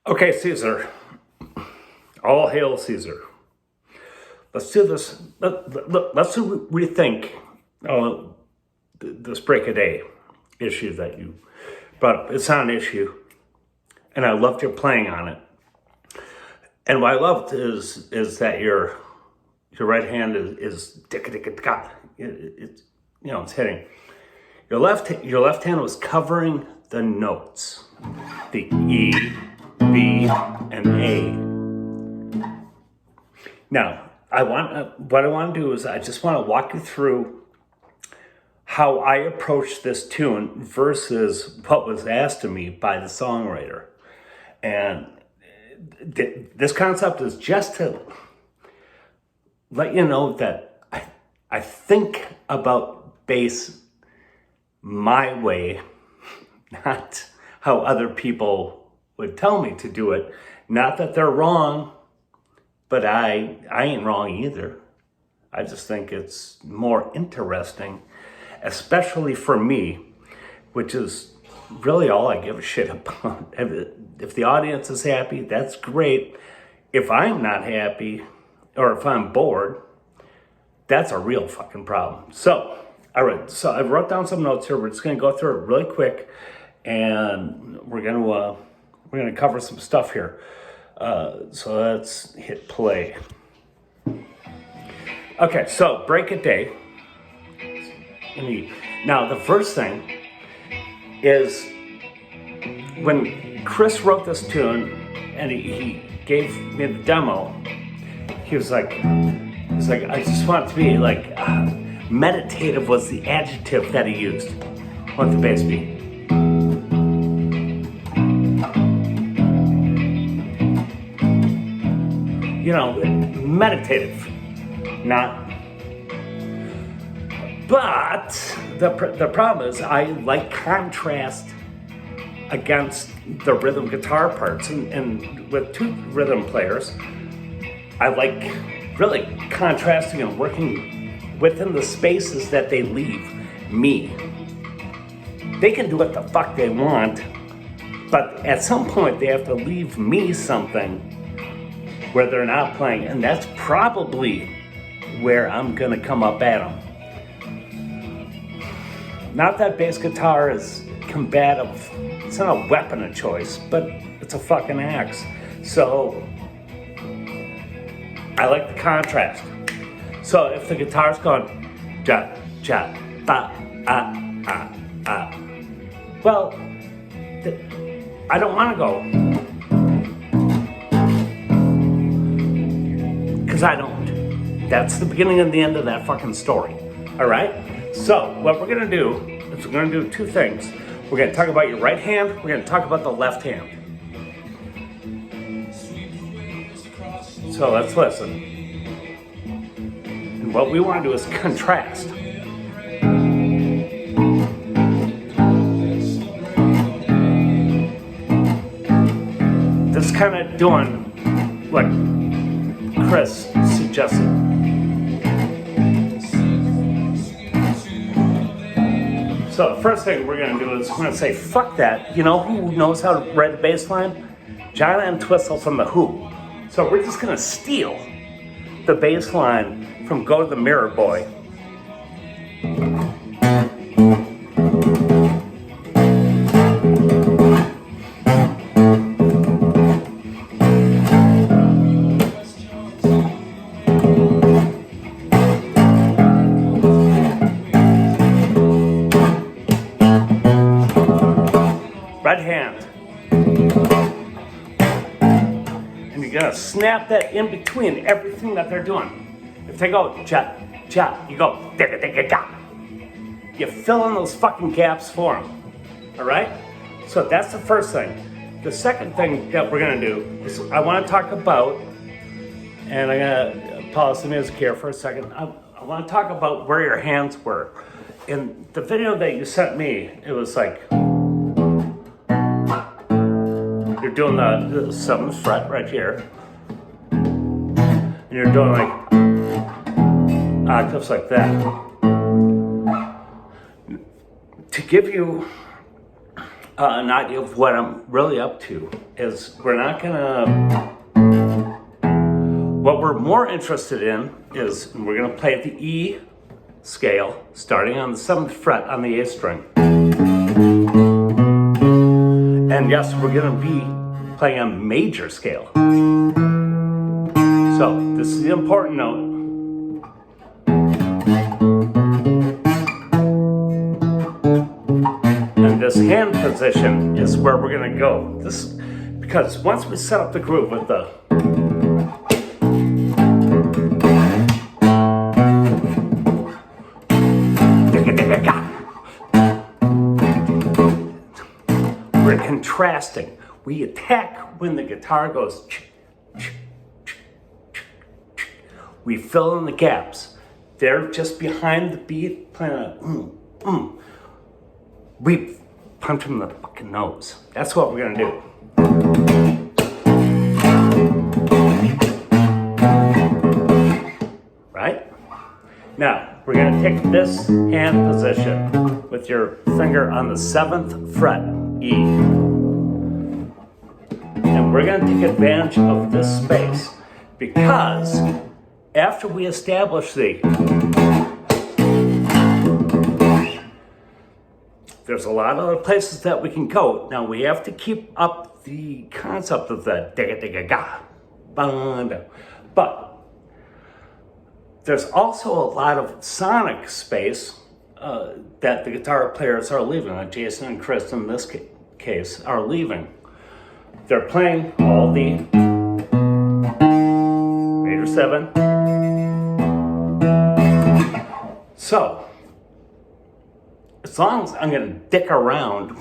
Okay, Caesar. All hail Caesar. Let's do this. Let's rethink this break a day issue that you brought up. It's not an issue, and I loved your playing on it. And what I loved is that your right hand is it's it's hitting. Your left hand was covering the notes, the E, B, and A. Now, what I want to do is I just want to walk you through how I approached this tune versus what was asked of me by the songwriter. And this concept is just to let you know that I think about bass my way, not how other people would tell me to do it. Not that they're wrong, but I ain't wrong either. I just think it's more interesting, especially for me, which is really all I give a shit about. If the audience is happy, that's great. If I'm not happy, or if I'm bored, that's a real fucking problem. So, all right, so I wrote down some notes here. We're just gonna go through it really quick, and we're gonna cover some stuff here. So let's hit play. Okay, so break a day. Now, the first thing is when Chris wrote this tune and he gave me the demo, he was like, I just want it to be like, meditative was the adjective that he used. What the bass be? Meditative, not. But the problem is I like contrast against the rhythm guitar parts, and with two rhythm players, I like really contrasting and working within the spaces that they leave me. They can do what the fuck they want, but at some point they have to leave me something where they're not playing, and that's probably where I'm gonna come up at them. Not that bass guitar is combative, it's not a weapon of choice, but it's a fucking axe. So, I like the contrast. So if the guitar's going, ja, ja, ba, well, I don't wanna go, because I don't. That's the beginning and the end of that fucking story. All right? So what we're going to do is we're going to do two things. We're going to talk about your right hand. We're going to talk about the left hand. So let's listen. And what we want to do is contrast. This is kind of doing like Chris suggested. So the first thing we're going to do is we're going to say, fuck that. You know who knows how to write a bass line? John Entwistle from The Who. So we're just going to steal the bass line from Go to the Mirror Boy. Right hand. And you're gonna snap that in between everything that they're doing. If they go cha, cha, you go digga, digga, da. You fill in those fucking gaps for them. All right? So that's the first thing. The second thing that we're gonna do is I wanna talk about, and I'm gonna pause the music here for a second. I wanna talk about where your hands were. In the video that you sent me, it was like, you're doing the 7th fret right here, and you're doing like octaves like that. To give you an idea of what I'm really up to is we're not gonna, what we're more interested in is we're gonna play at the E scale, starting on the 7th fret on the A string. And yes, we're gonna be playing a major scale. So this is the important note. And this hand position is where we're gonna go. Because once we set up the groove with the we're contrasting. We attack when the guitar goes. We fill in the gaps. They're just behind the beat, playing a We punch them in the fucking nose. That's what we're gonna do. Right? Now, we're gonna take this hand position with your finger on the 7th fret, E. And we're gonna take advantage of this space because after we establish there's a lot of other places that we can go. Now we have to keep up the concept of the digga-digga-ga, but there's also a lot of sonic space that the guitar players are leaving. Jason and Chris in this case are leaving. They're playing all the major 7. So, as long as I'm gonna dick around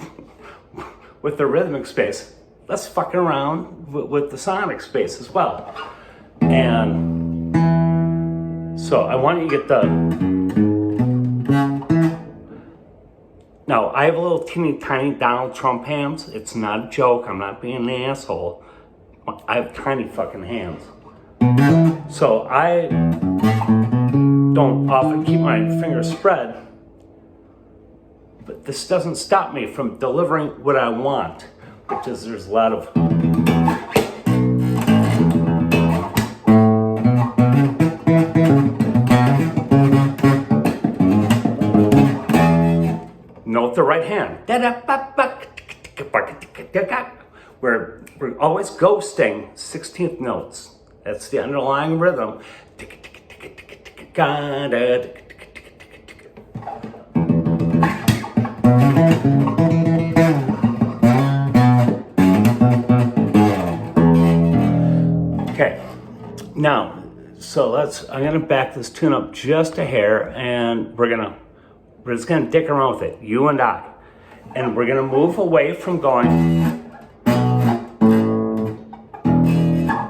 with the rhythmic space, let's fuck around with the sonic space as well. And so I want you to get the, now I have a little teeny tiny Donald Trump hands. It's not a joke, I'm not being an asshole. I have tiny fucking hands. So I don't often keep my fingers spread, but this doesn't stop me from delivering what I want, which is there's a lot of note the right hand. We're always ghosting 16th notes. That's the underlying rhythm. Okay, now, so I'm gonna back this tune up just a hair, and we're just gonna dick around with it, you and I. And we're gonna move away from going,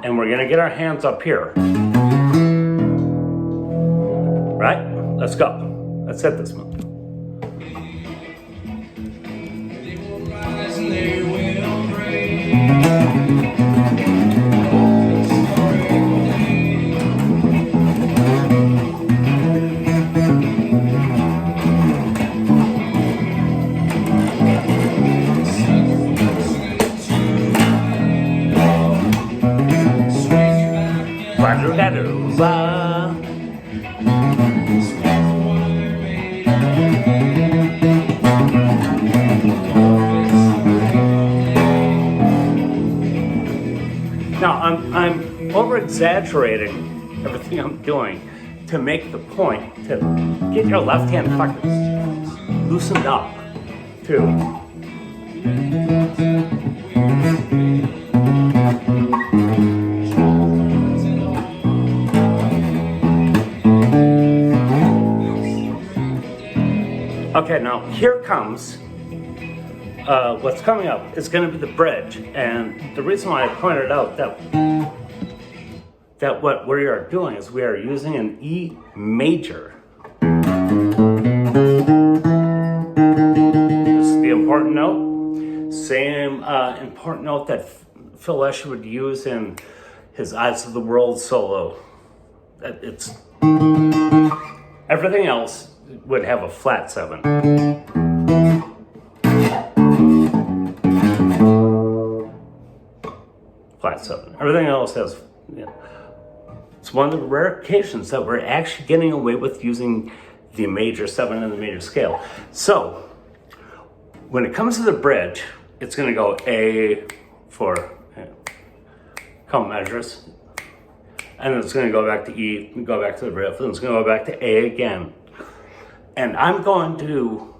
and we're gonna get our hands up here. Right? Let's go. Let's hit this one. Now, I'm over-exaggerating everything I'm doing to make the point to get your left hand fucking loosened up, too. Okay, now here comes what's coming up is going to be the bridge, and the reason why I pointed out that what we are doing is we are using an E major. This is the important note. Same important note that Phil Escher would use in his Eyes of the World solo. It's everything else would have a flat 7. flat 7. Everything else has, you know, it's one of the rare occasions that we're actually getting away with using the major 7 and the major scale. So when it comes to the bridge, it's going to go A for couple measures, and then it's going to go back to E, and go back to the riff, and it's going to go back to A again. And I'm going to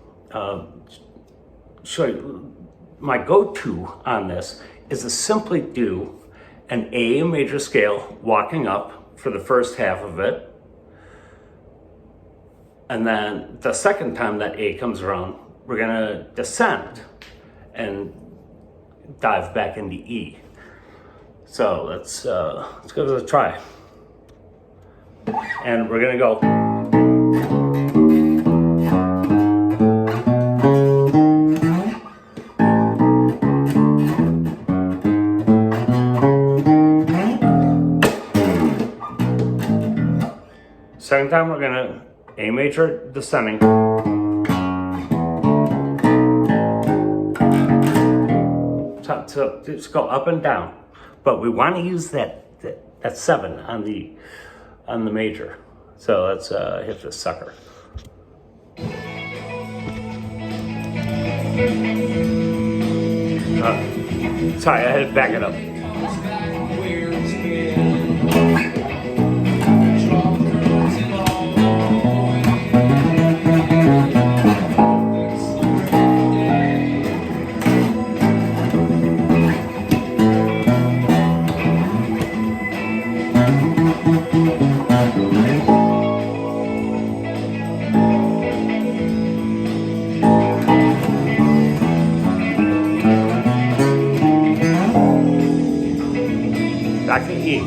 show you my go-to on this is to simply do an A major scale walking up for the first half of it, and then the second time that A comes around, we're going to descend and dive back into E. So let's give it a try. And we're gonna go. Second time we're gonna A major descending. So just go up and down. But we want to use that 7 on the major. So let's hit this sucker. Sorry, I had to back it up. Back to E.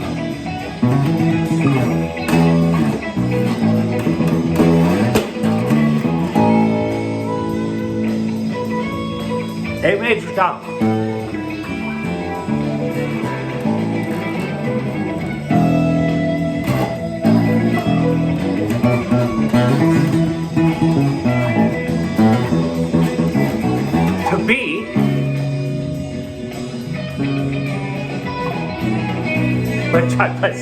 A major down. To B. Let's try this.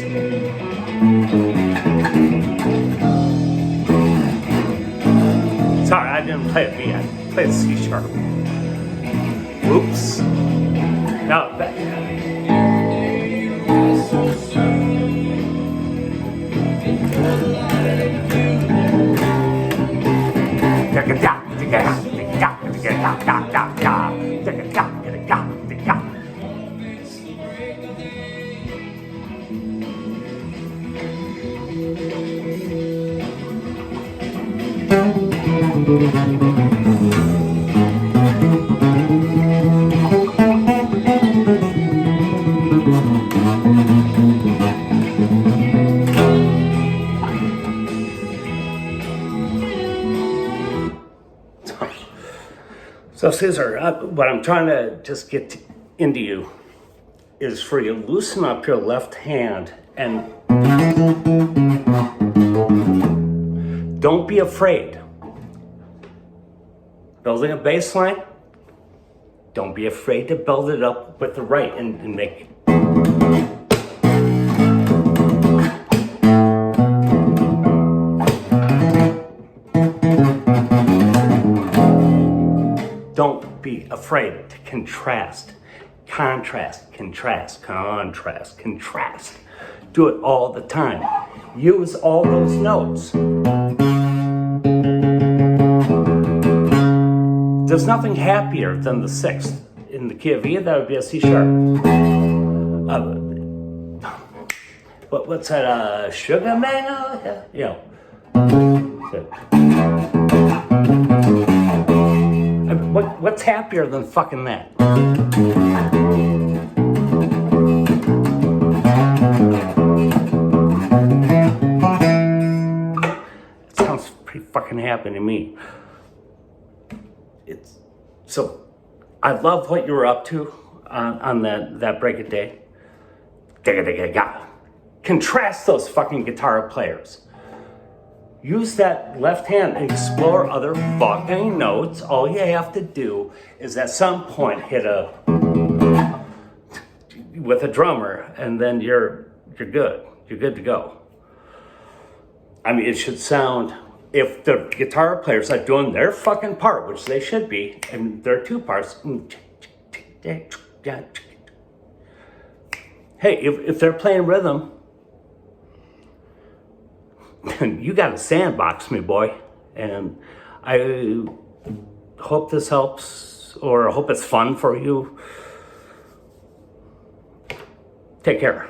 Sorry, I didn't play a B. I played a C sharp. Oops. No, back. So Caesar, what I'm trying to just get into you is for you to loosen up your left hand and don't be afraid. Building a bass line, don't be afraid to build it up with the right and make it. Don't be afraid to contrast, contrast, contrast, contrast, contrast. Do it all the time. Use all those notes. There's nothing happier than the 6th. In the key of E, that would be a C sharp. What's that? Sugar Man? Yeah. What's happier than fucking that? It sounds pretty fucking happy to me. So I love what you were up to on that break of day. Contrast those fucking guitar players. Use that left hand and explore other fucking notes. All you have to do is at some point hit a with a drummer, and then you're good. You're good to go. I mean, it should sound, if the guitar players are doing their fucking part, which they should be, and there are two parts. Hey, if they're playing rhythm, you got to sandbox me, boy. And I hope this helps, or I hope it's fun for you. Take care.